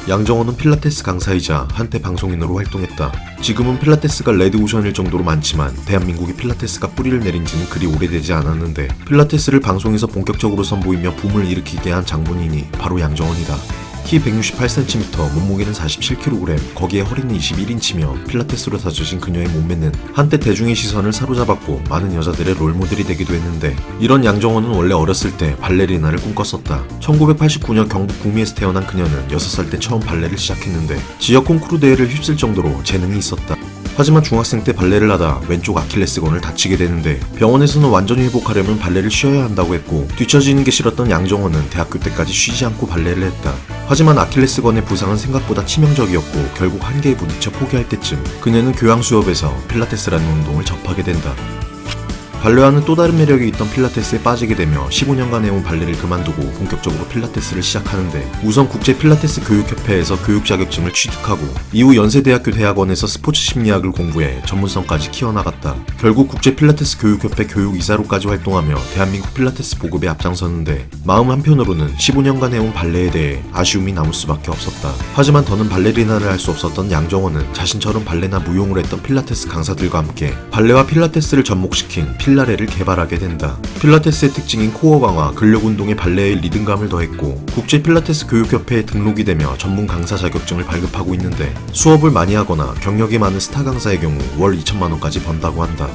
양정원은 필라테스 강사이자 한때 방송인으로 활동했다. 지금은 필라테스가 레드오션일 정도로 많지만 대한민국의 필라테스가 뿌리를 내린 지는 그리 오래되지 않았는데 필라테스를 방송에서 본격적으로 선보이며 붐을 일으키게 한 장본인이 바로 양정원이다. 키 168cm, 몸무게는 47kg, 거기에 허리는 21인치며 필라테스로 다져진 그녀의 몸매는 한때 대중의 시선을 사로잡았고 많은 여자들의 롤모델이 되기도 했는데 이런 양정원은 원래 어렸을 때 발레리나를 꿈꿨었다. 1989년 경북 구미에서 태어난 그녀는 6살 때 처음 발레를 시작했는데 지역 콩쿠르 대회를 휩쓸 정도로 재능이 있었다. 하지만 중학생 때 발레를 하다 왼쪽 아킬레스건을 다치게 되는데 병원에서는 완전히 회복하려면 발레를 쉬어야 한다고 했고 뒤처지는 게 싫었던 양정원은 대학교 때까지 쉬지 않고 발레를 했다. 하지만 아킬레스건의 부상은 생각보다 치명적이었고 결국 한계에 부딪혀 포기할 때쯤 그녀는 교양 수업에서 필라테스라는 운동을 접하게 된다. 발레와는 또 다른 매력이 있던 필라테스에 빠지게 되며 15년간 해온 발레를 그만두고 본격적으로 필라테스를 시작하는데 우선 국제 필라테스 교육협회에서 교육 자격증을 취득하고 이후 연세대학교 대학원에서 스포츠 심리학을 공부해 전문성까지 키워나갔다. 결국 국제 필라테스 교육협회 교육이사로까지 활동하며 대한민국 필라테스 보급에 앞장섰는데 마음 한편으로는 15년간 해온 발레에 대해 아쉬움이 남을 수밖에 없었다. 하지만 더는 발레리나를 할 수 없었던 양정원은 자신처럼 발레나 무용을 했던 필라테스 강사들과 함께 발레와 필라테스를 접목시킨 필라레를 개발하게 된다. 필라테스의 특징인 코어 강화, 근력 운동에 발레의 리듬감을 더했고 국제 필라테스 교육협회에 등록이 되며 전문 강사 자격증을 발급하고 있는데 수업을 많이 하거나 경력이 많은 스타 강사의 경우 월 2천만 원까지 번다고 한다.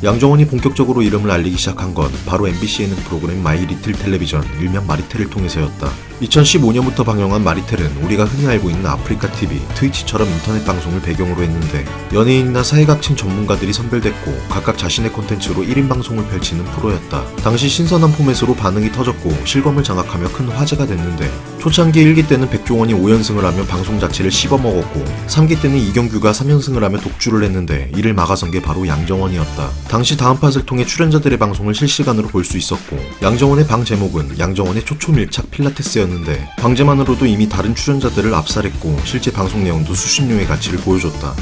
양정원이 본격적으로 이름을 알리기 시작한 건 바로 MBC 예능 프로그램 마이 리틀 텔레비전, 일명 마리텔을 통해서였다. 2015년부터 방영한 마리텔은 우리가 흔히 알고 있는 아프리카 TV, 트위치처럼 인터넷 방송을 배경으로 했는데 연예인이나 사회각층 전문가들이 선별됐고 각각 자신의 콘텐츠로 1인 방송을 펼치는 프로였다. 당시 신선한 포맷으로 반응이 터졌고 실검을 장악하며 큰 화제가 됐는데 초창기 1기 때는 백종원이 5연승을 하며 방송 자체를 씹어먹었고 3기 때는 이경규가 3연승을 하며 독주를 했는데 이를 막아선 게 바로 양정원이었다. 당시 다음팟을 통해 출연자들의 방송을 실시간으로 볼 수 있었고 양정원의 방 제목은 양정원의 초초밀착 필라테스였는데 방제만으로도 이미 다른 출연자들을 압살했고 실제 방송 내용도 수십료의 가치를 보여줬다.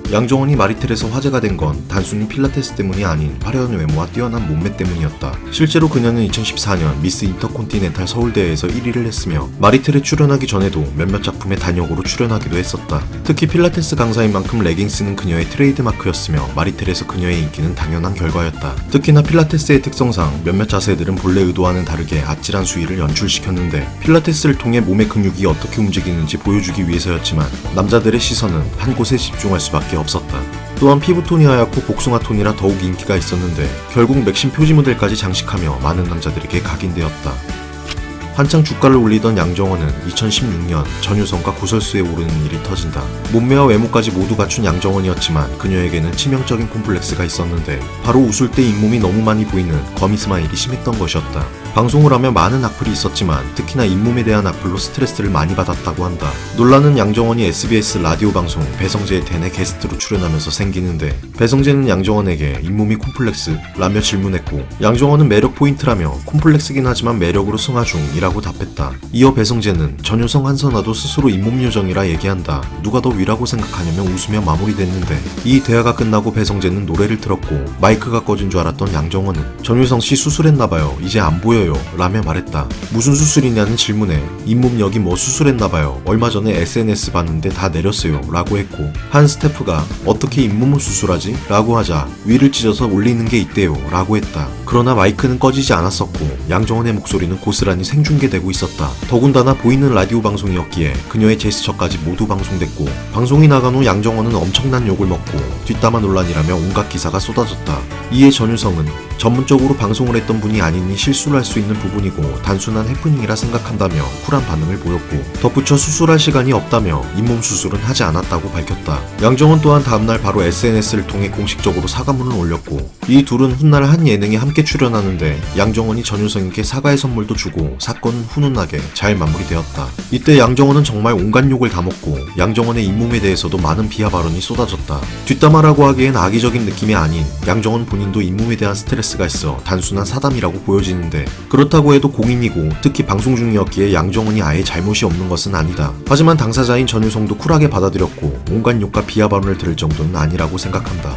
양정원이 마리텔에서 화제가 된 건 단순히 필라테스 때문이 아닌 화려한 외모와 뛰어난 몸매 때문이었다. 실제로 그녀는 2014년 미스 인터콘티넨탈 서울대회에서 1위를 했으며 마리텔에 출연하기 전에도 몇몇 작품에 단역으로 출연하기도 했었다. 특히 필라테스 강사인 만큼 레깅스는 그녀의 트레이드마크였으며 마리텔에서 그녀의 인기는 당연한 결과였다. 특히나 필라테스의 특성상 몇몇 자세들은 본래 의도와는 다르게 아찔한 수위를 연출시켰는데 필라테스를 통해 몸의 근육이 어떻게 움직이는지 보여주기 위해서였지만 남자들의 시선은 한 곳에 집중할 수밖에 없었다. 또한 피부톤이 하얗고 복숭아 톤이라 더욱 인기가 있었는데 결국 맥심 표지 모델까지 장식하며 많은 남자들에게 각인되었다. 한창 주가를 올리던 양정원은 2016년 전유성과 구설수에 오르는 일이 터진다. 몸매와 외모까지 모두 갖춘 양정원이었지만 그녀에게는 치명적인 콤플렉스가 있었는데 바로 웃을 때 잇몸이 너무 많이 보이는 거미 스마일이 심했던 것이었다. 방송을 하며 많은 악플이 있었지만 특히나 잇몸에 대한 악플로 스트레스를 많이 받았다고 한다. 논란은 양정원이 SBS 라디오 방송 배성재의 텐에 게스트로 출연하면서 생기는데 배성재는 양정원에게 잇몸이 콤플렉스? 라며 질문했고 양정원은 매력 포인트라며 콤플렉스긴 하지만 매력으로 승화 중이라고 답했다. 이어 배성재는 전효성 한선아도 스스로 잇몸 요정이라 얘기한다. 누가 더 위라고 생각하냐며 웃으며 마무리됐는데 이 대화가 끝나고 배성재는 노래를 틀었고 마이크가 꺼진 줄 알았던 양정원은 전효성씨 수술했나봐요. 이제 안 보여요. 라며 말했다. 무슨 수술이냐는 질문에 잇몸 여기 뭐 수술했나봐요. 얼마 전에 SNS 봤는데 다 내렸어요. 라고 했고 한 스태프가 어떻게 잇몸을 수술하지? 라고 하자 위를 찢어서 올리는 게 있대요. 라고 했다. 그러나 마이크는 꺼지지 않았었고 양정원의 목소리는 고스란히 생중계되고 있었다. 더군다나 보이는 라디오 방송이었기에 그녀의 제스처까지 모두 방송됐고 방송이 나간 후 양정원은 엄청난 욕을 먹고 뒷담화 논란이라며 온갖 기사가 쏟아졌다. 이에 전유성은 전문적으로 방송을 했던 분이 아니니 실수를 할 수 있는 부분이고 단순한 해프닝이라 생각한다며 쿨한 반응을 보였고 덧붙여 수술할 시간이 없다며 잇몸 수술은 하지 않았다고 밝혔다. 양정원 또한 다음날 바로 SNS를 통해 공식적으로 사과문을 올렸고 이 둘은 훗날 한 예능에 함께 출연하는데 양정원이 전유성에게 사과의 선물도 주고 사건은 훈훈하게 잘 마무리되었다. 이때 양정원은 정말 온갖 욕을 다 먹고 양정원의 잇몸에 대해서도 많은 비하 발언이 쏟아졌다. 뒷담화라고 하기엔 악의적인 느낌이 아닌 양정원 본인도 잇몸에 대한 스트레스가 있어 단순한 사담이라고 보여지는데 그렇다고 해도 공인이고 특히 방송 중이었기에 양정원이 아예 잘못이 없는 것은 아니다. 하지만 당사자인 전유성도 쿨하게 받아들였고 온갖 욕과 비하 발언을 들을 정도는 아니라고 생각한다.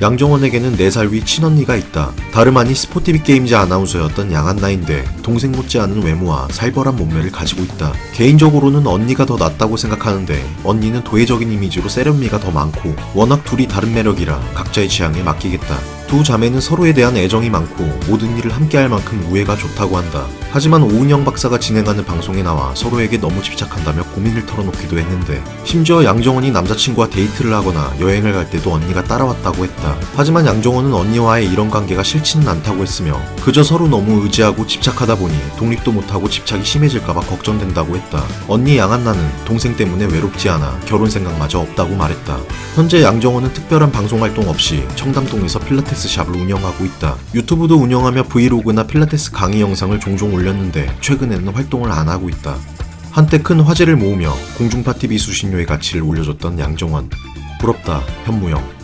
양정원에게는 4살 위 친언니가 있다. 다름 아닌 스포티비 게임즈 아나운서였던 양한나인데 동생 못지않은 외모와 살벌한 몸매를 가지고 있다. 개인적으로는 언니가 더 낫다고 생각하는데 언니는 도회적인 이미지로 세련미가 더 많고 워낙 둘이 다른 매력이라 각자의 취향에 맡기겠다. 두 자매는 서로에 대한 애정이 많고 모든 일을 함께할 만큼 우애가 좋다고 한다. 하지만 오은영 박사가 진행하는 방송에 나와 서로에게 너무 집착한다며 고민을 털어놓기도 했는데 심지어 양정원이 남자친구와 데이트를 하거나 여행을 갈 때도 언니가 따라왔다고 했다. 하지만 양정원은 언니와의 이런 관계가 싫지는 않다고 했으며 그저 서로 너무 의지하고 집착하다 보니 독립도 못하고 집착이 심해질까봐 걱정된다고 했다. 언니 양한나는 동생 때문에 외롭지 않아 결혼 생각마저 없다고 말했다. 현재 양정원은 특별한 방송 활동 없이 청담동에서 필라테스 샵을 운영하고 있다. 유튜브도 운영하며 브이로그나 필라테스 강의 영상을 종종 올렸는데 최근에는 활동을 안 하고 있다. 한때 큰 화제를 모으며 공중파 TV 수신료의 가치를 올려줬던 양정원. 부럽다, 현무영.